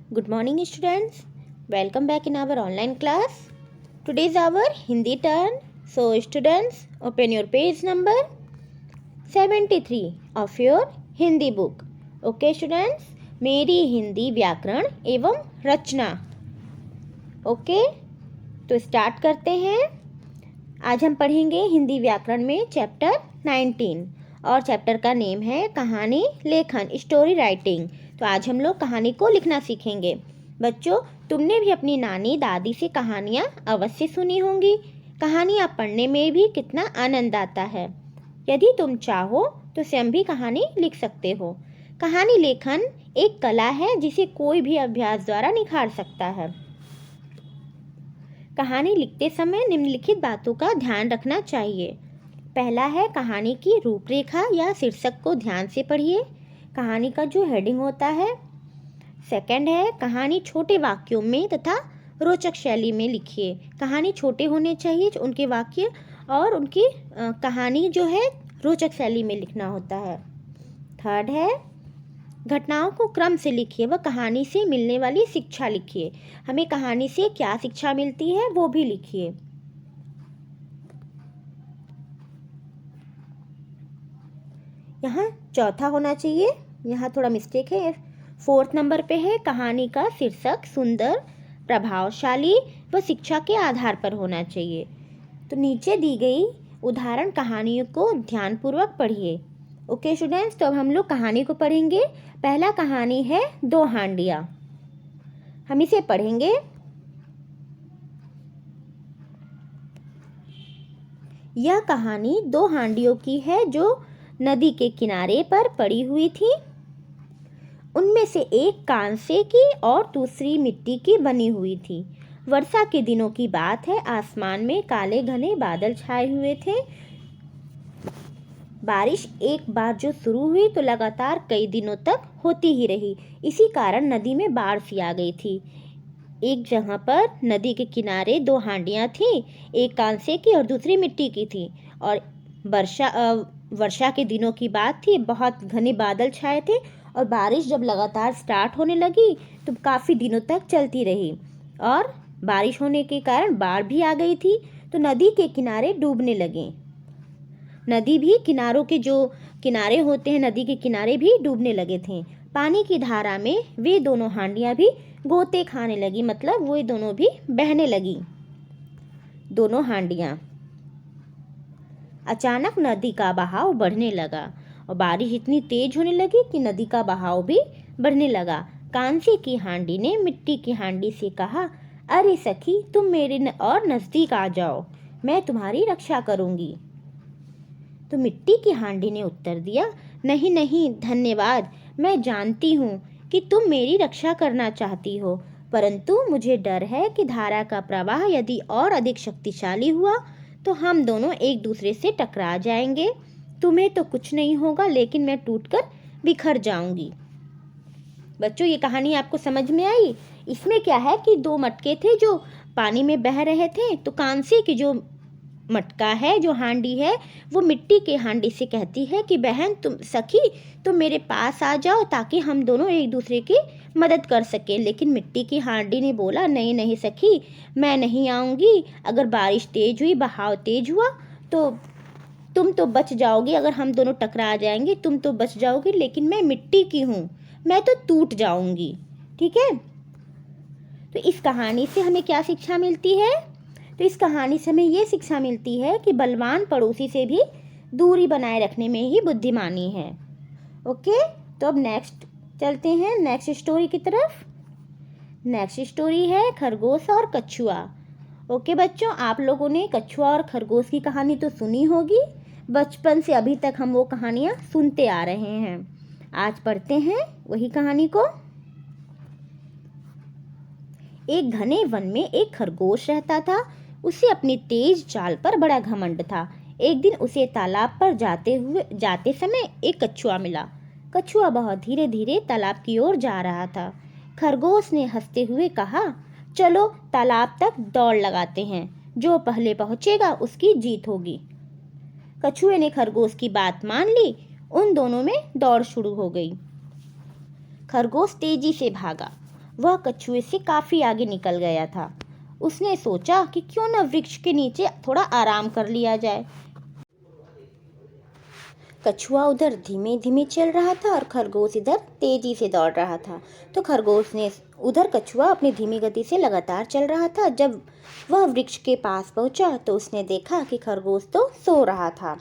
Good morning, students. Welcome back in our online class. Today is our Hindi turn. So, students, open your page number 73 of your Hindi book. Okay, students. मेरी हिंदी व्याकरण एवं रचना. Okay, तो start करते हैं. आज हम पढ़ेंगे हिंदी व्याकरण में चैप्टर 19 और चैप्टर का नेम है कहानी लेखन, स्टोरी राइटिंग. तो आज हम लोग कहानी को लिखना सीखेंगे. बच्चों, तुमने भी अपनी नानी दादी से कहानियाँ अवश्य सुनी होंगी. कहानियाँ पढ़ने में भी कितना आनंद आता है. यदि तुम चाहो तो स्वयं भी कहानी लिख सकते हो. कहानी लेखन एक कला है जिसे कोई भी अभ्यास द्वारा निखार सकता है. कहानी लिखते समय निम्नलिखित बातों का ध्यान रखना चाहिए. पहला है कहानी की रूपरेखा या शीर्षक को ध्यान से पढ़िए. कहानी का जो हेडिंग होता है. सेकंड है कहानी छोटे वाक्यों में तथा रोचक शैली में लिखिए. कहानी छोटे होने चाहिए उनके वाक्य और उनकी कहानी जो है रोचक शैली में लिखना होता है. थर्ड है घटनाओं को क्रम से लिखिए व कहानी से मिलने वाली शिक्षा लिखिए. हमें कहानी से क्या शिक्षा मिलती है वो भी लिखिए. यहाँ चौथा होना चाहिए, यहाँ थोड़ा मिस्टेक है. फोर्थ नंबर पे है कहानी का शीर्षक सुंदर, प्रभावशाली व शिक्षा के आधार पर होना चाहिए. तो नीचे दी गई उदाहरण कहानियों को ध्यानपूर्वक पढ़िए. ओके स्टूडेंट्स, तो अब हम लोग कहानी को पढ़ेंगे. पहला कहानी है दो हांडियाँ. हम इसे पढ़ेंगे. यह कहानी दो हांडियों की है जो नदी के किनारे पर पड़ी हुई थी. उनमें से एक कांसे की और दूसरी मिट्टी की बनी हुई थी. वर्षा के दिनों की बात है. आसमान में काले घने बादल छाए हुए थे. बारिश एक बार जो शुरू हुई तो लगातार कई दिनों तक होती ही रही. इसी कारण नदी में बाढ़ सी आ गई थी. एक जगह पर नदी के किनारे दो हांडियाँ थीं. एक कांसे की और दूसरी मिट्टी की थी. और वर्षा के दिनों की बात थी. बहुत घने बादल छाए थे और बारिश जब लगातार स्टार्ट होने लगी तो काफ़ी दिनों तक चलती रही और बारिश होने के कारण बाढ़ भी आ गई थी. तो नदी के किनारे डूबने लगे. नदी भी किनारों के जो किनारे होते हैं नदी के किनारे भी डूबने लगे थे. पानी की धारा में वे दोनों हांडियाँ भी गोते खाने लगी, मतलब वो दोनों भी बहने लगी. दोनों हांडियाँ. अचानक नदी का बहाव बढ़ने लगा और बारिश इतनी तेज होने लगी कि नदी का बहाव भी बढ़ने लगा. कांसे की हांडी ने मिट्टी की हांडी से कहा, अरे सखी, तुम मेरे और नज़दीक आ जाओ, मैं तुम्हारी रक्षा करूंगी. तो मिट्टी की हांडी ने उत्तर दिया, नहीं नहीं धन्यवाद. मैं जानती हूँ कि तुम मेरी रक्षा करना चाहती हो, परंतु मुझे डर है कि धारा का प्रवाह यदि और अधिक शक्तिशाली हुआ तो हम दोनों एक दूसरे से टकरा जाएंगे. तुम्हें तो कुछ नहीं होगा, लेकिन मैं टूटकर बिखर जाऊंगी. बच्चों, ये कहानी आपको समझ में आई? इसमें क्या है कि दो मटके थे जो पानी में बह रहे थे. तो कांसे की जो मटका है, जो हांडी है, वो मिट्टी के हांडी से कहती है कि बहन, तुम सखी, तुम मेरे पास आ जाओ ताकि हम दोनों एक दूसरे की मदद कर सकें. लेकिन मिट्टी की हांडी ने बोला, नहीं नहीं सखी, मैं नहीं आऊँगी. अगर बारिश तेज हुई, बहाव तेज हुआ तो तुम तो बच जाओगी. अगर हम दोनों टकरा जाएंगे तुम तो बच जाओगी, लेकिन मैं मिट्टी की हूँ, मैं तो टूट जाऊँगी. ठीक है. तो इस कहानी से हमें क्या शिक्षा मिलती है? तो इस कहानी से हमें ये शिक्षा मिलती है कि बलवान पड़ोसी से भी दूरी बनाए रखने में ही बुद्धिमानी है. ओके, तो अब नेक्स्ट चलते हैं नेक्स्ट स्टोरी की तरफ. नेक्स्ट स्टोरी है खरगोश और कछुआ. ओके बच्चों, आप लोगों ने कछुआ और खरगोश की कहानी तो सुनी होगी. बचपन से अभी तक हम वो कहानियाँ सुनते आ रहे हैं. आज पढ़ते हैं वही कहानी को. एक घने वन में एक खरगोश रहता था. उसे अपनी तेज चाल पर बड़ा घमंड था. एक दिन उसे तालाब पर जाते समय एक कछुआ मिला. कछुआ बहुत धीरे धीरे तालाब की ओर जा रहा था. खरगोश ने हंसते हुए कहा, चलो तालाब तक दौड़ लगाते हैं, जो पहले पहुंचेगा उसकी जीत होगी. कछुए ने खरगोश की बात मान ली. उन दोनों में दौड़ शुरू हो गई. खरगोश तेजी से भागा वह कछुए से काफ़ी आगे निकल गया था। उसने सोचा कि क्यों न वृक्ष के नीचे थोड़ा आराम कर लिया जाए। कछुआ उधर धीमे धीमे चल रहा था और खरगोश इधर तेजी से दौड़ रहा था। तो खरगोश ने उधर कछुआ अपनी धीमी गति से लगातार चल रहा था। जब वह वृक्ष के पास पहुंचा तो उसने देखा कि खरगोश तो सो रहा था।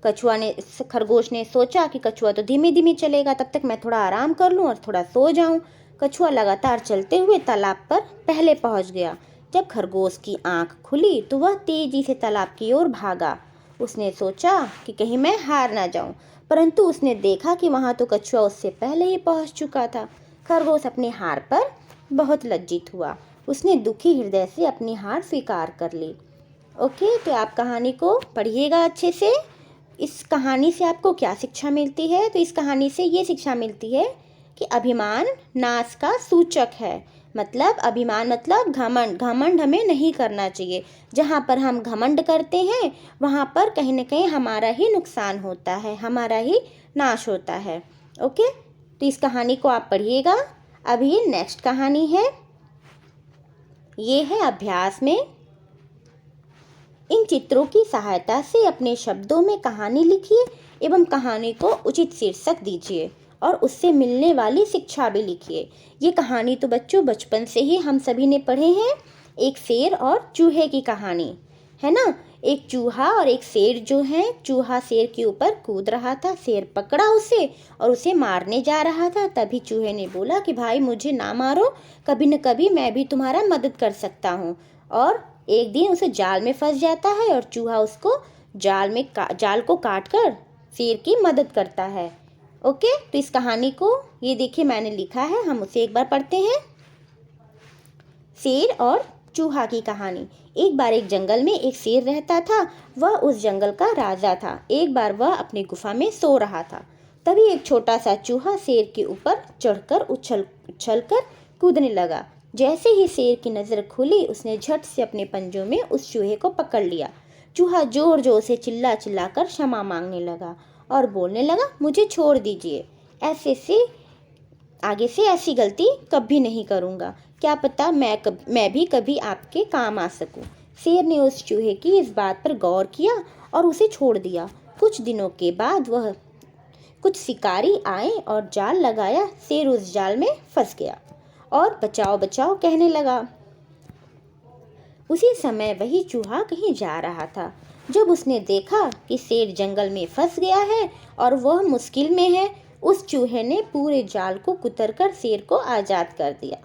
खरगोश ने सोचा कि कछुआ तो धीमे धीमे चलेगा, तब तक मैं थोड़ा आराम कर लूं और थोड़ा सो जाऊं। कछुआ लगातार चलते हुए तालाब पर पहले पहुंच गया। जब खरगोश की आंख खुली तो वह तेजी से तालाब की ओर भागा। उसने सोचा कि कहीं मैं हार ना जाऊं, परंतु उसने देखा कि वहां तो कछुआ उससे पहले ही पहुंच चुका था। खरगोश अपनी हार पर बहुत लज्जित हुआ। उसने दुखी हृदय से अपनी हार स्वीकार कर ली। ओके, तो आप कहानी को पढ़िएगा अच्छे से। इस कहानी से आपको क्या शिक्षा मिलती है? तो इस कहानी से ये शिक्षा मिलती है कि अभिमान नाश का सूचक है। मतलब अभिमान मतलब घमंड। घमंड हमें नहीं करना चाहिए। जहाँ पर हम घमंड करते हैं वहाँ पर कहीं ना कहीं हमारा ही नुकसान होता है, हमारा ही नाश होता है। ओके, तो इस कहानी को आप पढ़िएगा। अभी नेक्स्ट कहानी है, ये है अभ्यास में। इन चित्रों की सहायता से अपने शब्दों में कहानी लिखिए एवं कहानी को उचित शीर्षक दीजिए और उससे मिलने वाली शिक्षा भी लिखिए। ये कहानी तो बच्चों बचपन से ही हम सभी ने पढ़े हैं। एक शेर और चूहे की कहानी है ना। एक चूहा और एक शेर जो है, चूहा शेर के ऊपर कूद रहा था, शेर पकड़ा उसे और उसे मारने जा रहा था। तभी चूहे ने बोला कि भाई मुझे ना मारो, कभी न कभी मैं भी तुम्हारा मदद कर सकता हूँ। और एक दिन उसे जाल में फंस जाता है और चूहा उसको जाल को काट कर शेर की मदद करता है। ओके, तो इस कहानी को ये देखिए मैंने लिखा है, हम उसे एक बार पढ़ते हैं। शेर और चूहा की कहानी। एक बार एक जंगल में एक शेर रहता था। वह उस जंगल का राजा था। एक बार वह अपनी गुफा में सो रहा था। तभी एक छोटा सा चूहा शेर के ऊपर चढ़कर उछल कर कूदने लगा। जैसे ही शेर की नज़र खुली उसने झट से अपने पंजों में उस चूहे को पकड़ लिया। चूहा जोर जोर से चिल्ला चिल्ला कर क्षमा मांगने लगा और बोलने लगा, मुझे छोड़ दीजिए, आगे से ऐसी गलती कभी नहीं करूँगा। क्या पता मैं भी कभी आपके काम आ सकूं। शेर ने उस चूहे की इस बात पर गौर किया और उसे छोड़ दिया। कुछ दिनों के बाद वह कुछ शिकारी आए और जाल लगाया। शेर उस जाल में फंस गया और बचाओ बचाओ कहने लगा। उसी समय वही चूहा कहीं जा रहा था। जब उसने देखा कि शेर जंगल में फंस गया है और वह मुश्किल में है, उस चूहे ने पूरे जाल को कुतर कर शेर को आज़ाद कर दिया।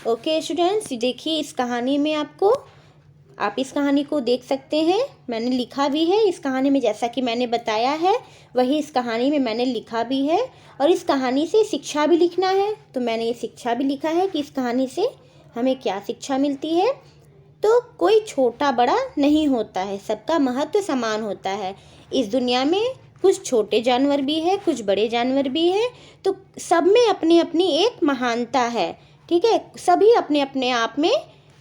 ओके स्टूडेंट्स, देखिए इस कहानी में आप इस कहानी को देख सकते हैं। मैंने लिखा भी है इस कहानी में, जैसा कि मैंने बताया है वही इस कहानी में मैंने लिखा भी है। और इस कहानी से शिक्षा भी लिखना है, तो मैंने ये शिक्षा भी लिखा है कि इस कहानी से हमें क्या शिक्षा मिलती है। तो कोई छोटा बड़ा नहीं होता है, सबका महत्व समान होता है। इस दुनिया में कुछ छोटे जानवर भी है, कुछ बड़े जानवर भी हैं, तो सब में अपनी अपनी एक महानता है। ठीक है, सभी अपने अपने आप में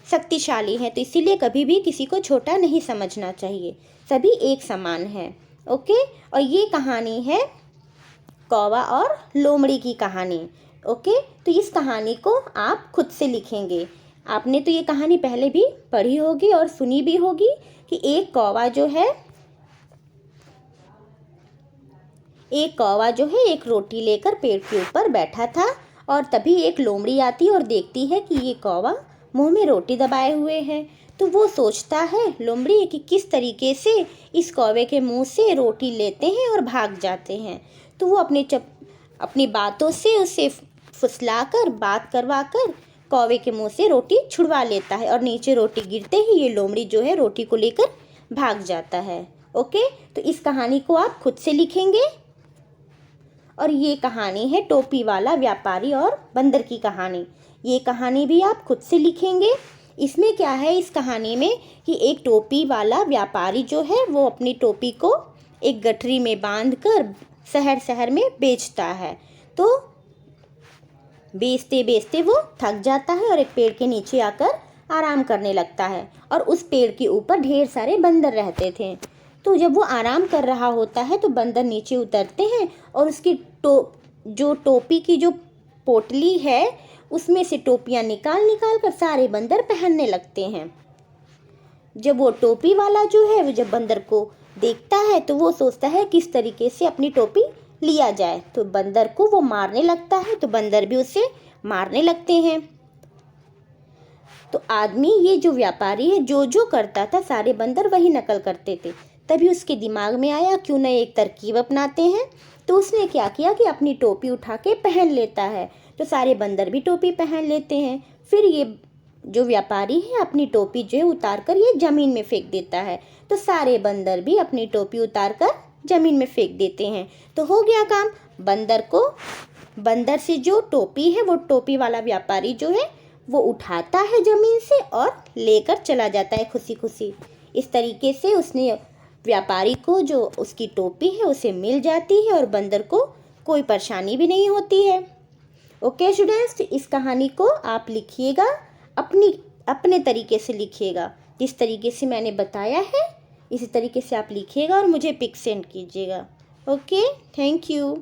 शक्तिशाली हैं, तो इसीलिए कभी भी किसी को छोटा नहीं समझना चाहिए, सभी एक समान है। ओके, और ये कहानी है कौवा और लोमड़ी की कहानी। ओके, तो इस कहानी को आप खुद से लिखेंगे। आपने तो ये कहानी पहले भी पढ़ी होगी और सुनी भी होगी कि एक कौवा जो है एक रोटी लेकर पेड़ के ऊपर बैठा था और तभी एक लोमड़ी आती और देखती है कि ये कौवा मुंह में रोटी दबाए हुए है। तो वो सोचता है लोमड़ी कि किस तरीके से इस कौवे के मुंह से रोटी लेते हैं और भाग जाते हैं। तो वो अपनी बातों से उसे फुसलाकर बात करवा कर कौवे के मुंह से रोटी छुड़वा लेता है और नीचे रोटी गिरते ही ये लोमड़ी जो है रोटी को लेकर भाग जाता है। ओके, तो इस कहानी को आप खुद से लिखेंगे। और ये कहानी है टोपी वाला व्यापारी और बंदर की कहानी। ये कहानी भी आप खुद से लिखेंगे। इसमें क्या है, इस कहानी में कि एक टोपी वाला व्यापारी जो है वो अपनी टोपी को एक गठरी में बांधकर शहर शहर में बेचता है। तो बेचते बेचते वो थक जाता है और एक पेड़ के नीचे आकर आराम करने लगता है। और उस पेड़ के ऊपर ढेर सारे बंदर रहते थे। तो जब वो आराम कर रहा होता है तो बंदर नीचे उतरते हैं और उसकी जो टोपी की जो पोटली है उसमें से टोपियाँ निकाल निकाल कर सारे बंदर पहनने लगते हैं। जब वो टोपी वाला जो है वो जब बंदर को देखता है तो वो सोचता है किस तरीके से अपनी टोपी लिया जाए, तो बंदर को वो मारने लगता है, तो बंदर भी उसे मारने लगते हैं। तो आदमी ये जो व्यापारी है जो जो करता था सारे बंदर वही नकल करते थे। तभी उसके दिमाग में आया क्यों न एक तरकीब अपनाते हैं। तो उसने क्या किया कि अपनी टोपी उठा के पहन लेता है, तो सारे बंदर भी टोपी पहन लेते हैं। फिर ये जो व्यापारी है अपनी टोपी जो है उतार कर ये ज़मीन में फेंक देता है, तो सारे बंदर भी अपनी टोपी उतार कर ज़मीन में फेंक देते हैं। तो हो गया काम। बंदर से जो टोपी है वो टोपी वाला व्यापारी जो है वो उठाता है ज़मीन से और लेकर चला जाता है खुशी खुशी। इस तरीके से उसने व्यापारी को जो उसकी टोपी है उसे मिल जाती है और बंदर को कोई परेशानी भी नहीं होती है। ओके स्टूडेंट्स, इस कहानी को आप लिखिएगा, अपने तरीके से लिखिएगा। जिस तरीके से मैंने बताया है इसी तरीके से आप लिखिएगा और मुझे पिक सेंड कीजिएगा। Okay, thank you.